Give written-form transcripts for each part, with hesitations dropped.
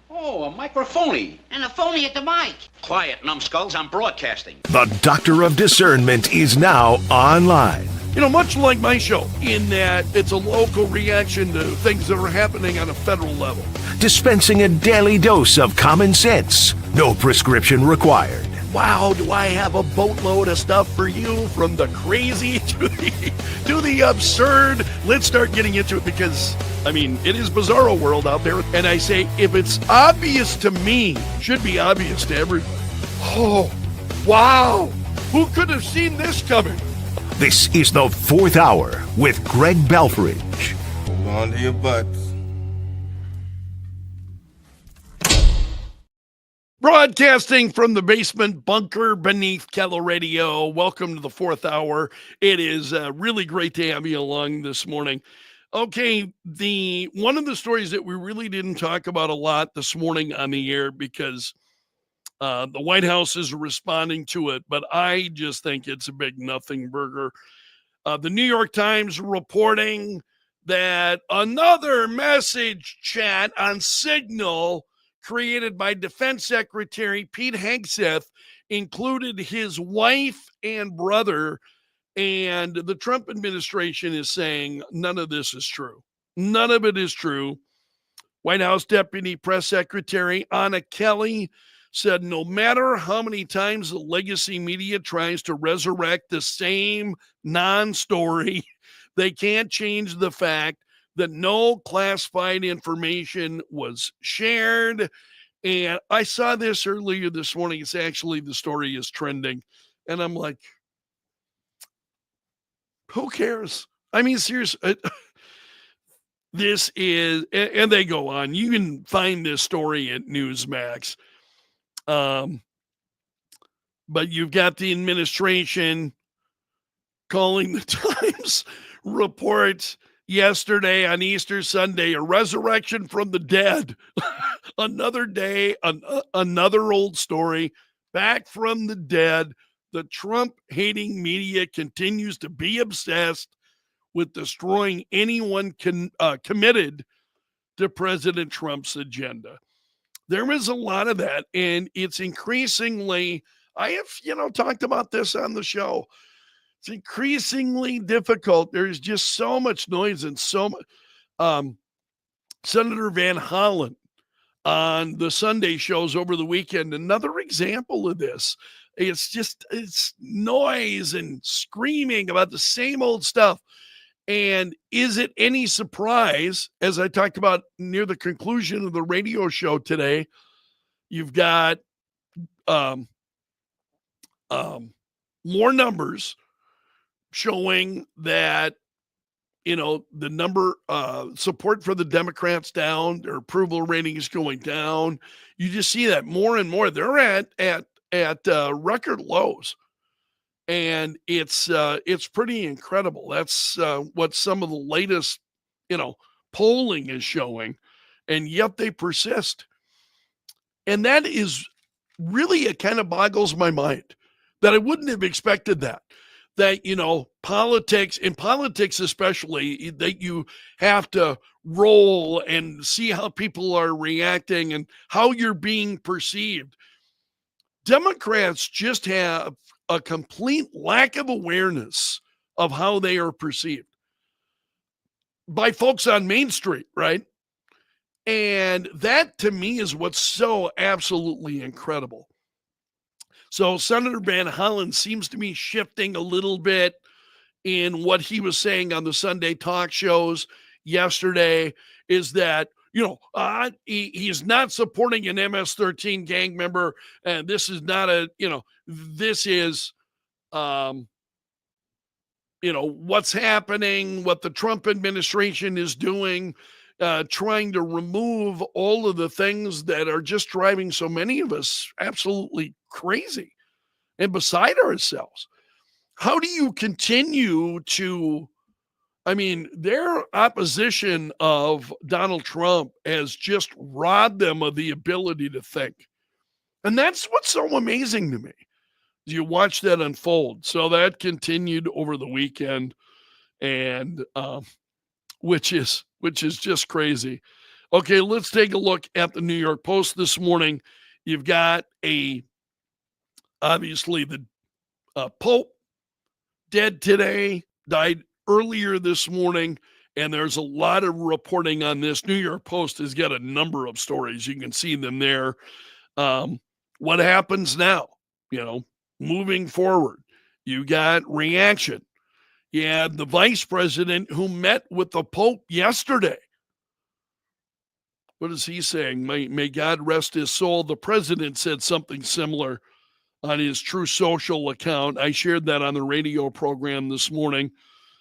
Oh, a microphony. And a phony at the mic. Quiet, numbskulls, I'm broadcasting. The Doctor of Discernment is now online. You know, much like my show, in that it's a local reaction to things that are happening on a federal level. Dispensing a daily dose of common sense. No prescription required. Wow, do I have a boatload of stuff for you, from the crazy to the absurd. Let's start getting into it because, I mean, it is bizarro world out there. And I say, if it's obvious to me, it should be obvious to everybody. Oh, wow. Who could have seen this coming? This is the Fourth Hour with Greg Belfrage. Hold on to your butts. Broadcasting from the basement bunker beneath Kello Radio. Welcome to the Fourth Hour. It is really great to have you along this morning. Okay, one of the stories that we really didn't talk about a lot this morning on the air because the White House is responding to it, but I just think it's a big nothing burger. The New York Times reporting that another message chat on Signal created by Defense Secretary Pete Hegseth included his wife and brother, and the Trump administration is saying none of this is true. None of it is true. White House Deputy Press Secretary Anna Kelly said no matter how many times the legacy media tries to resurrect the same non-story, they can't change the fact that no classified information was shared. And I saw this earlier this morning. It's actually, the story is trending. And I'm like, who cares? I mean, seriously, this is, and they go on. You can find this story at Newsmax. But you've got the administration calling the Times report yesterday on Easter Sunday, a resurrection from the dead. Another day, another old story, back from the dead. The Trump-hating media continues to be obsessed with destroying anyone committed to President Trump's agenda. There is a lot of that, and it's increasingly, I have, talked about this on the show. It's increasingly difficult. There's just so much noise and so much. Senator Van Hollen on the Sunday shows over the weekend, another example of this. It's noise and screaming about the same old stuff. And is it any surprise, as I talked about near the conclusion of the radio show today, you've got more numbers showing that, the number support for the Democrats down, their approval rating is going down. You just see that more and more. They're at record lows. And it's pretty incredible. That's what some of the latest, polling is showing, and yet they persist. And that is really, it kind of boggles my mind that I wouldn't have expected that, politics, in politics especially, that you have to roll and see how people are reacting and how you're being perceived. Democrats just have a complete lack of awareness of how they are perceived by folks on Main Street, right? And that, to me, is what's so absolutely incredible. So Senator Van Hollen seems to be shifting a little bit in what he was saying on the Sunday talk shows yesterday, is that he's not supporting an MS-13 gang member, and this is not this is, what's happening, what the Trump administration is doing, trying to remove all of the things that are just driving so many of us absolutely crazy and beside ourselves. How do you continue to, their opposition of Donald Trump has just robbed them of the ability to think. And that's what's so amazing to me. You watch that unfold. So that continued over the weekend, and which is just crazy. Okay, let's take a look at the New York Post this morning. You've got obviously the Pope dead today, died earlier this morning, and there's a lot of reporting on this. New York Post has got a number of stories. You can see them there. What happens now? Moving forward, you got reaction. You had the vice president who met with the Pope yesterday. What is he saying? May God rest his soul. The president said something similar on his True Social account. I shared that on the radio program this morning.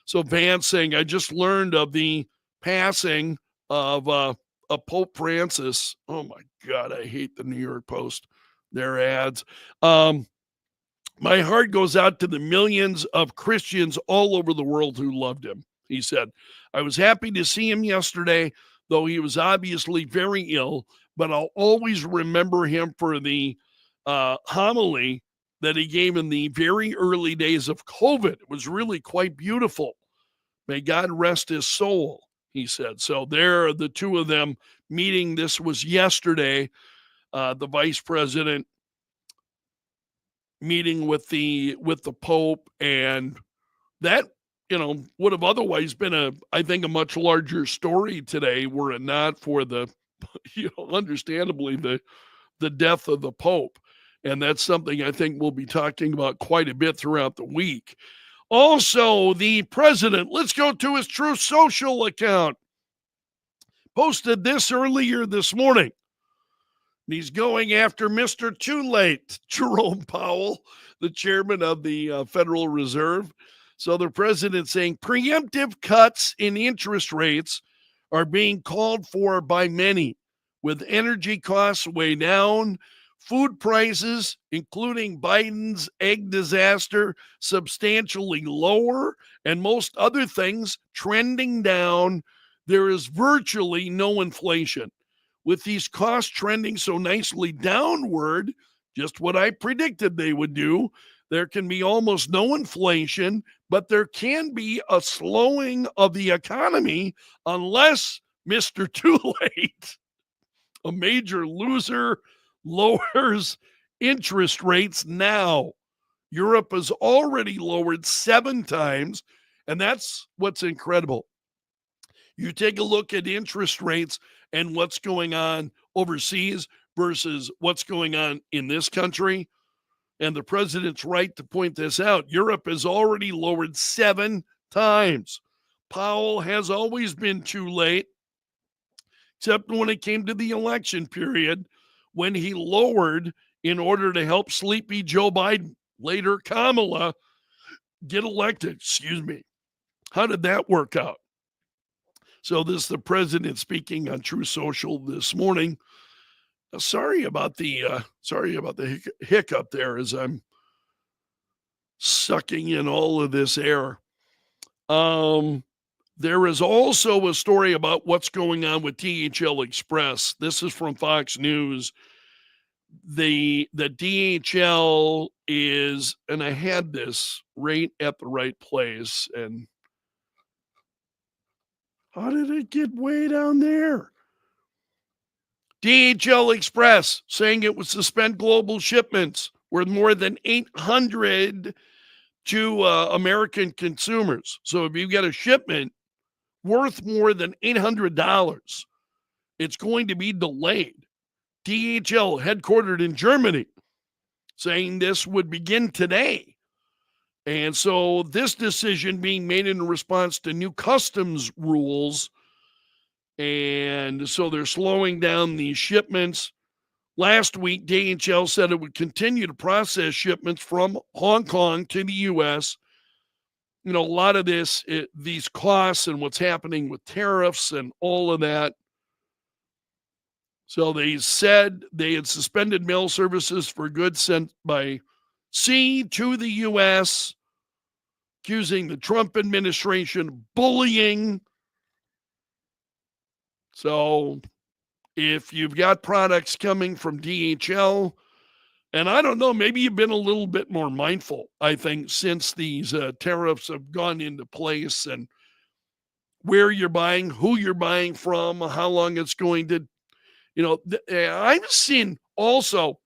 So Vance saying, I just learned of the passing of Pope Francis. Oh, my God, I hate the New York Post, their ads. My heart goes out to the millions of Christians all over the world who loved him, he said. I was happy to see him yesterday, though he was obviously very ill, but I'll always remember him for the homily that he gave in the very early days of COVID. It was really quite beautiful. May God rest his soul, he said. So there are the two of them meeting. This was yesterday, the vice president meeting with the Pope, and that would have otherwise been I think a much larger story today were it not for the understandably the death of the Pope. And that's something I think we'll be talking about quite a bit throughout the week. Also, the president, let's go to his True Social account, posted this earlier this morning. He's going after Mr. Too Late, Jerome Powell, the chairman of the Federal Reserve. So the president saying preemptive cuts in interest rates are being called for by many, with energy costs way down, food prices, including Biden's egg disaster, substantially lower, and most other things trending down. There is virtually no inflation. With these costs trending so nicely downward, just what I predicted they would do, there can be almost no inflation, but there can be a slowing of the economy unless Mr. Too Late, a major loser, lowers interest rates now. Europe has already lowered 7 times, and that's what's incredible. You take a look at interest rates and what's going on overseas versus what's going on in this country. And the president's right to point this out. Europe has already lowered 7 times. Powell has always been too late, except when it came to the election period, when he lowered in order to help sleepy Joe Biden, later Kamala, get elected. Excuse me. How did that work out? So this is the president speaking on True Social this morning. Sorry about the hiccup there as I'm sucking in all of this air. There is also a story about what's going on with DHL Express. This is from Fox News. The DHL is, and I had this right at the right place, and how did it get way down there? DHL Express saying it would suspend global shipments worth more than $800 to American consumers. So if you get a shipment worth more than $800, it's going to be delayed. DHL, headquartered in Germany, saying this would begin today. And so this decision being made in response to new customs rules. And so they're slowing down these shipments. Last week, DHL said it would continue to process shipments from Hong Kong to the U.S. A lot of these costs and what's happening with tariffs and all of that. So they said they had suspended mail services for goods sent by sea to the U.S., accusing the Trump administration of bullying. So if you've got products coming from DHL, and I don't know, maybe you've been a little bit more mindful, I think, since these tariffs have gone into place and where you're buying, who you're buying from, how long it's going to, I've seen also,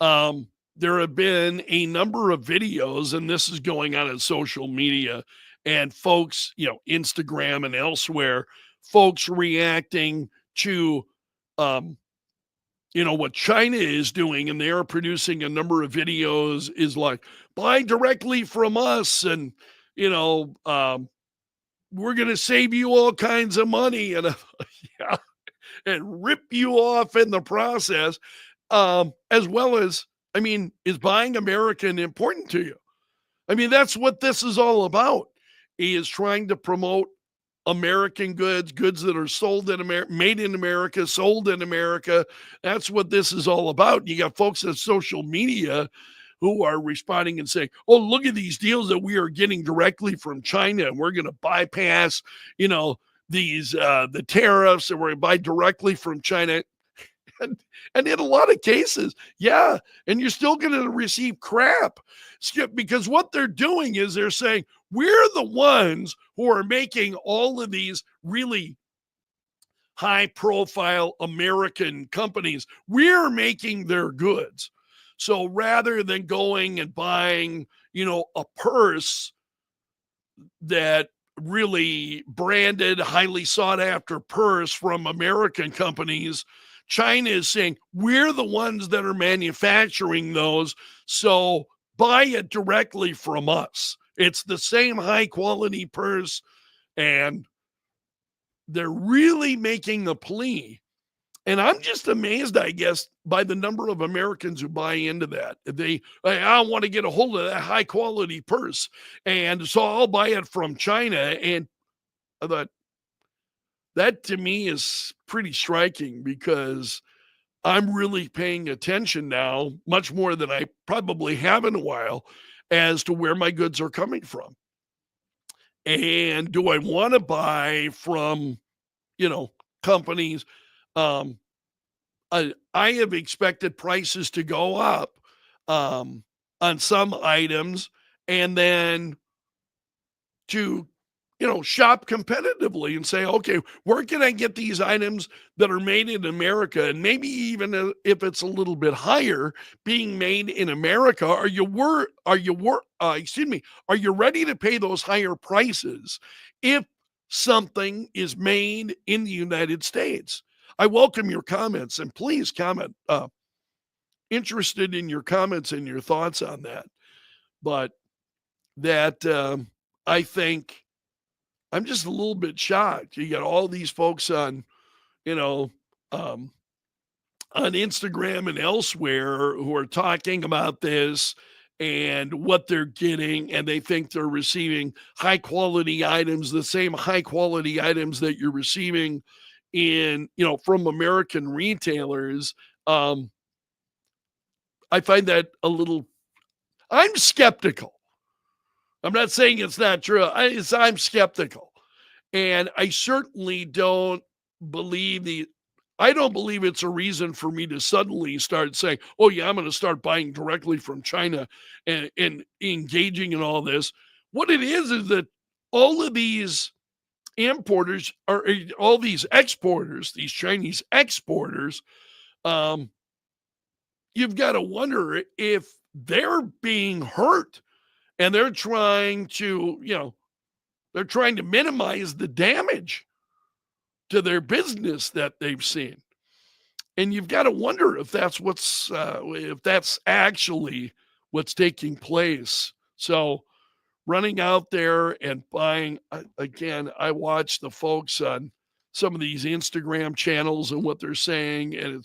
there have been a number of videos, and this is going on in social media and folks, Instagram and elsewhere, folks reacting to, what China is doing, and they are producing a number of videos is like, buy directly from us. And, we're going to save you all kinds of money and yeah, and rip you off in the process. As well as, is buying American important to you? That's what this is all about. He is trying to promote American goods that are sold in America, made in America, sold in America. That's what this is all about. You got folks on social media who are responding and saying, oh, look at these deals that we are getting directly from China, and we're going to bypass, these the tariffs, and we're going to buy directly from China. And in a lot of cases, yeah, and you're still going to receive crap, because what they're doing is they're saying, we're the ones who are making all of these really high profile American companies. We're making their goods. So rather than going and buying, a purse that really branded, highly sought after purse from American companies, China is saying, we're the ones that are manufacturing those, so buy it directly from us. It's the same high quality purse, and they're really making a plea. And I'm just amazed, I guess, by the number of Americans who buy into that. I want to get a hold of that high quality purse, and so I'll buy it from China. And I thought, that to me is pretty striking, because I'm really paying attention now, much more than I probably have in a while, as to where my goods are coming from. And do I want to buy from, companies? I have expected prices to go up on some items, and then to shop competitively and say, okay, where can I get these items that are made in America? And maybe even if it's a little bit higher, being made in America, are you ready to pay those higher prices if something is made in the United States? I welcome your comments, and please comment. Interested in your comments and your thoughts on that. But that I think I'm just a little bit shocked. You got all these folks on, on Instagram and elsewhere who are talking about this and what they're getting, and they think they're receiving high quality items, the same high quality items that you're receiving from American retailers. I find that I'm skeptical. I'm not saying it's not true. I'm skeptical. And I certainly don't believe it's a reason for me to suddenly start saying, oh yeah, I'm going to start buying directly from China and engaging in all this. What it is that all of these importers, or all these exporters, these Chinese exporters, you've got to wonder if they're being hurt, and they're trying to minimize the damage to their business that they've seen. And you've got to wonder if that's actually what's taking place. So running out there and buying, again, I watch the folks on some of these Instagram channels and what they're saying, and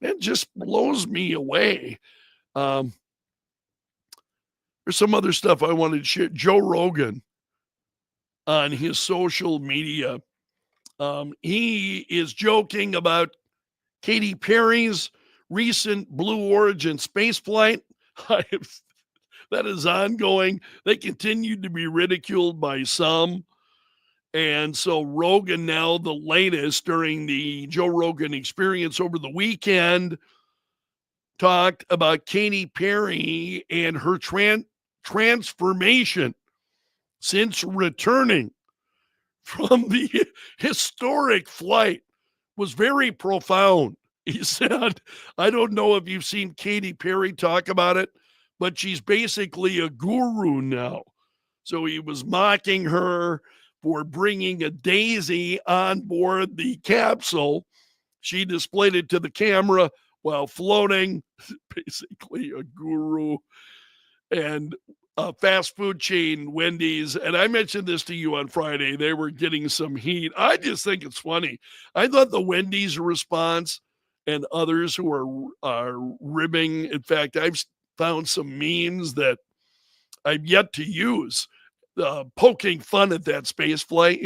it just blows me away. There's some other stuff I wanted to share. Joe Rogan on his social media, he is joking about Katy Perry's recent Blue Origin space flight. That is ongoing. They continue to be ridiculed by some. And so Rogan, now the latest, during the Joe Rogan Experience over the weekend, talked about Katy Perry and her transformation since returning from the historic flight was very profound. He said, I don't know if you've seen Katy Perry talk about it, but she's basically a guru now. So he was mocking her for bringing a daisy on board the capsule. She displayed it to the camera while floating, basically a guru. And a fast food chain, Wendy's, and I mentioned this to you on Friday, they were getting some heat. I just think it's funny. I thought the Wendy's response and others who are ribbing, in fact, I've found some memes that I've yet to use, poking fun at that space flight,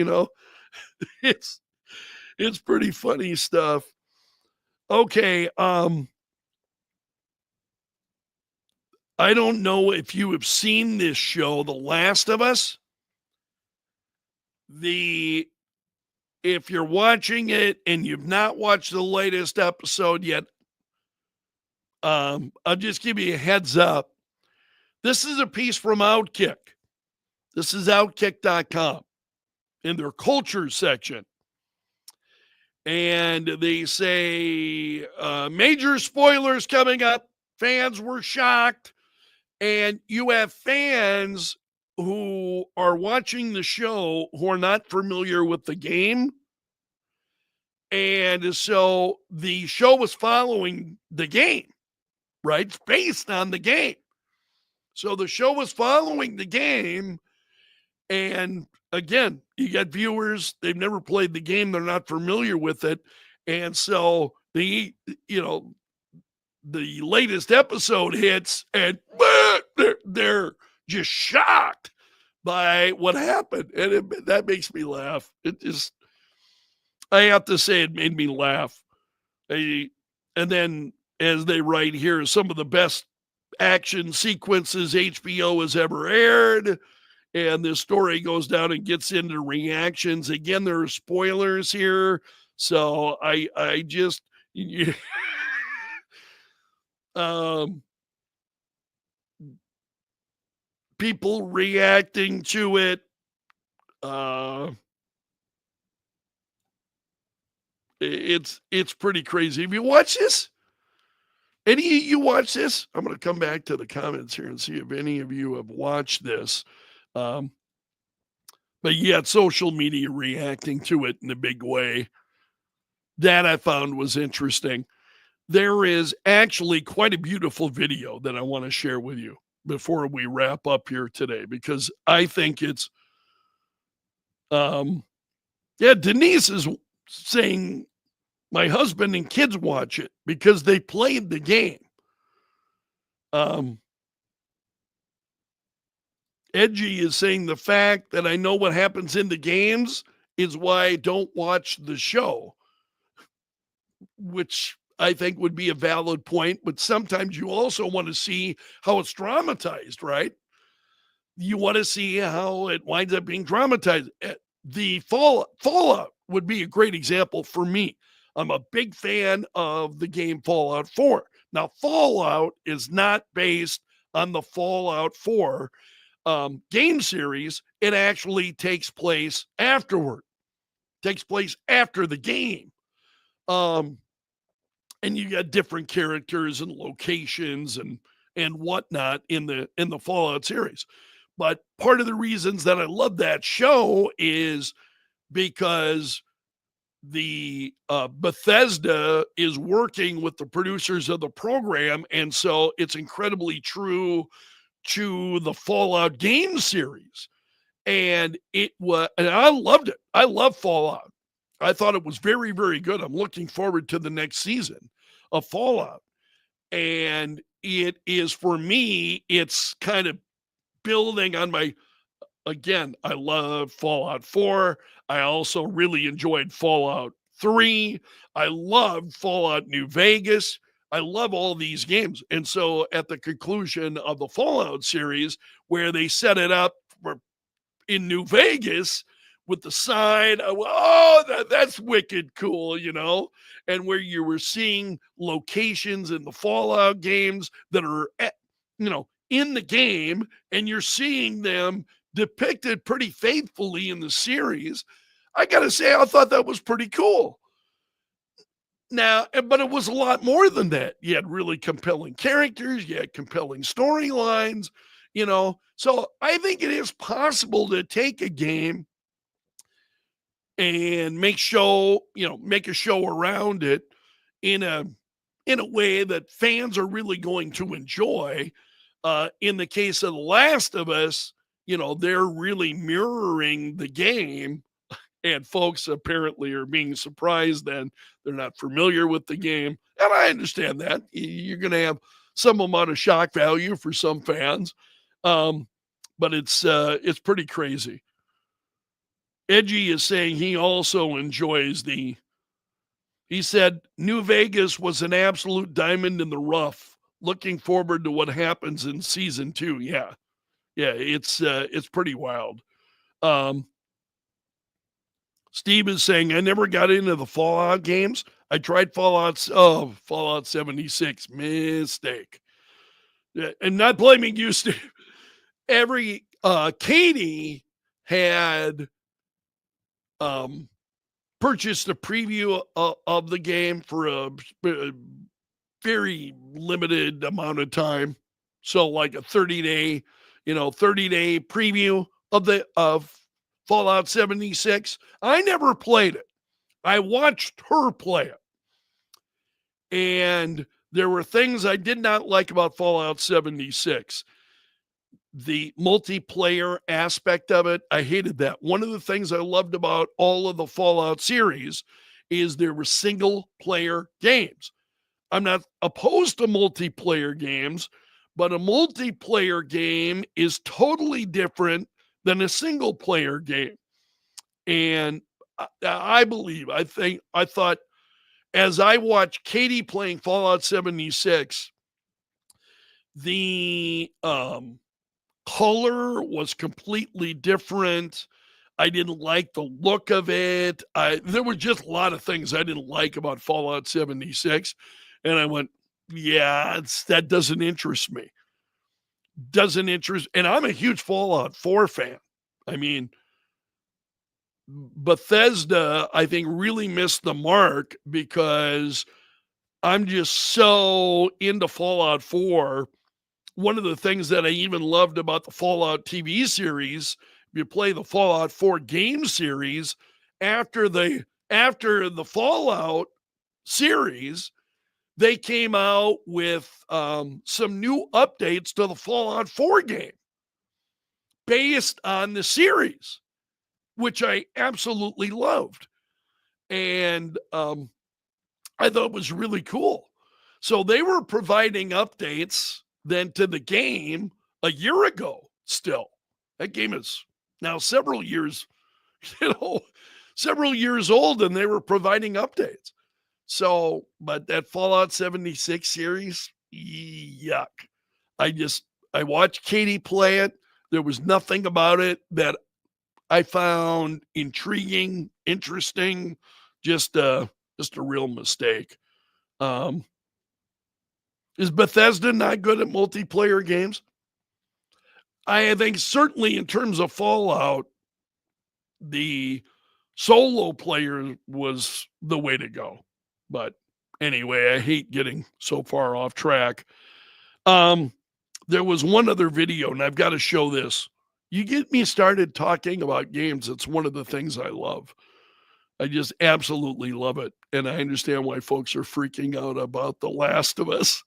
it's pretty funny stuff. Okay, I don't know if you have seen this show, The Last of Us. If you're watching it and you've not watched the latest episode yet, I'll just give you a heads up. This is a piece from Outkick. This is Outkick.com in their culture section. And they say, major spoilers coming up. Fans were shocked. And you have fans who are watching the show who are not familiar with the game. And so the show was following the game, right? It's based on the game. So the show was following the game. And again, you got viewers, they've never played the game, they're not familiar with it. And so the latest episode hits and they're just shocked by what happened. And that makes me laugh. I have to say, it made me laugh. And then, as they write here, some of the best action sequences HBO has ever aired. And this story goes down and gets into reactions. Again, there are spoilers here. So I just, people reacting to it. It's pretty crazy. Have you watched this? Any of you watch this? I'm going to come back to the comments here and see if any of you have watched this. But yet social media reacting to it in a big way. That I found was interesting. There is actually quite a beautiful video that I want to share with you before we wrap up here today, because I think it's, Denise is saying my husband and kids watch it because they played the game. Edgy is saying the fact that I know what happens in the games is why I don't watch the show, which I think would be a valid point. But sometimes you also want to see how it's dramatized, right? You want to see how it winds up being dramatized. The Fallout would be a great example for me. I'm a big fan of the game Fallout 4. Now, Fallout is not based on the Fallout 4 game series. It actually takes place afterward. Takes place after the game. And you got different characters and locations and whatnot in the Fallout series. But part of the reasons that I love that show is because the Bethesda is working with the producers of the program, and so it's incredibly true to the Fallout game series. And I loved it. I love Fallout. I thought it was very, very good. I'm looking forward to the next season of Fallout. And it is, for me, it's kind of building on again, I love Fallout 4. I also really enjoyed Fallout 3. I love Fallout New Vegas. I love all these games. And so at the conclusion of the Fallout series, where they set it up in New Vegas with the sign, that's wicked cool, and where you were seeing locations in the Fallout games that are, in the game, and you're seeing them depicted pretty faithfully in the series. I got to say, I thought that was pretty cool. Now, but it was a lot more than that. You had really compelling characters, you had compelling storylines, So I think it is possible to take a game and make a show around it in a way that fans are really going to enjoy. In the case of The Last of Us, they're really mirroring the game, and folks apparently are being surprised then they're not familiar with the game. And I understand that. You're going to have some amount of shock value for some fans. But it's pretty crazy. Edgy is saying he also enjoys he said, New Vegas was an absolute diamond in the rough. Looking forward to what happens in season 2. Yeah. Yeah, it's pretty wild. Steve is saying, I never got into the Fallout games. I tried Fallout 76. Mistake. Yeah, and not blaming you, Steve. Katie had purchased a preview of the game for a very limited amount of time. So like a 30-day preview of Fallout 76. I never played it. I watched her play it. And there were things I did not like about Fallout 76. The multiplayer aspect of it, I hated that. One of the things I loved about all of the Fallout series is there were single player games. I'm not opposed to multiplayer games, but a multiplayer game is totally different than a single player game. And I thought as I watched Katie playing Fallout 76, the color was completely different. I didn't like the look of it. There were just a lot of things I didn't like about Fallout 76. And I went, yeah, that doesn't interest me. And I'm a huge Fallout 4 fan. I mean, Bethesda, I think, really missed the mark because I'm just so into Fallout 4. One of the things that I even loved about the Fallout TV series, if you play the Fallout 4 game series, after the Fallout series, they came out with some new updates to the Fallout 4 game based on the series, which I absolutely loved. And I thought was really cool. So they were providing updates then to the game a year ago still. That game is now several years old, and they were providing updates. So, but that Fallout 76 series, yuck. I watched Katie play it. There was nothing about it that I found intriguing, interesting, just a real mistake. Is Bethesda not good at multiplayer games? I think certainly in terms of Fallout, the solo player was the way to go. But anyway, I hate getting so far off track. There was one other video, and I've got to show this. You get me started talking about games, it's one of the things I love. I just absolutely love it. And I understand why folks are freaking out about The Last of Us.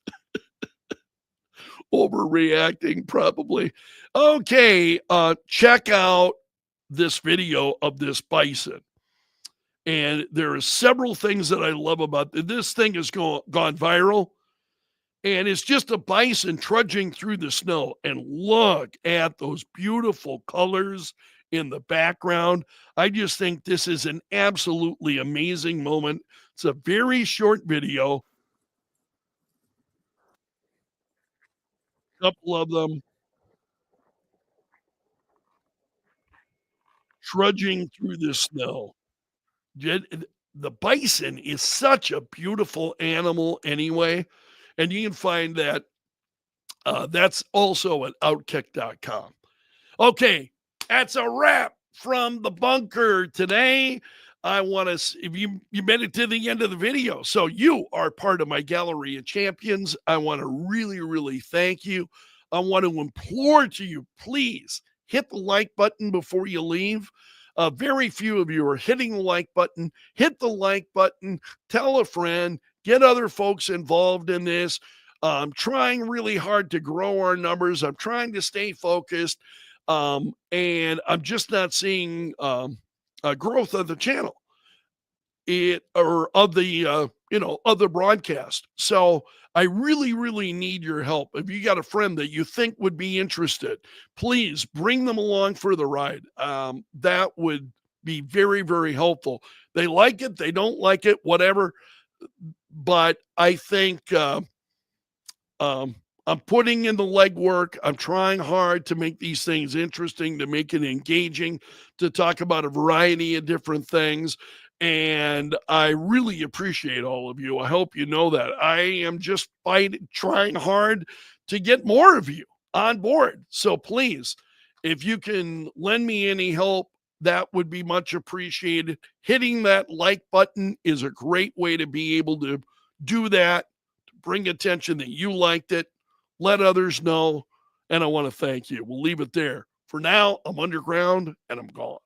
Overreacting, probably. Okay, check out this video of this bison. And there are several things that I love about this thing has gone viral. And it's just a bison trudging through the snow. And look at those beautiful colors in the background. I just think this is an absolutely amazing moment. It's a very short video. A couple of them trudging through the snow. The bison is such a beautiful animal anyway. And you can find that that's also at outkick.com. Okay, that's a wrap from the bunker today. I want to, if you made it to the end of the video, so you are part of my gallery of champions. I want to really, really thank you. I want to implore to you, please hit the like button before you leave. Very few of you are hitting the like button. Hit the like button, tell a friend, get other folks involved in this. I'm trying really hard to grow our numbers. I'm trying to stay focused. And I'm just not seeing growth of the channel or of the of the broadcast. So I really, really need your help. If you got a friend that you think would be interested, please bring them along for the ride. That would be very, very helpful. They like it, they don't like it, whatever. But I think I'm putting in the legwork. I'm trying hard to make these things interesting, to make it engaging, to talk about a variety of different things. And I really appreciate all of you. I hope you know that. I am just trying hard to get more of you on board. So please, if you can lend me any help, that would be much appreciated. Hitting that like button is a great way to be able to do that, to bring attention that you liked it. Let others know, and I want to thank you. We'll leave it there. For now, I'm underground, and I'm gone.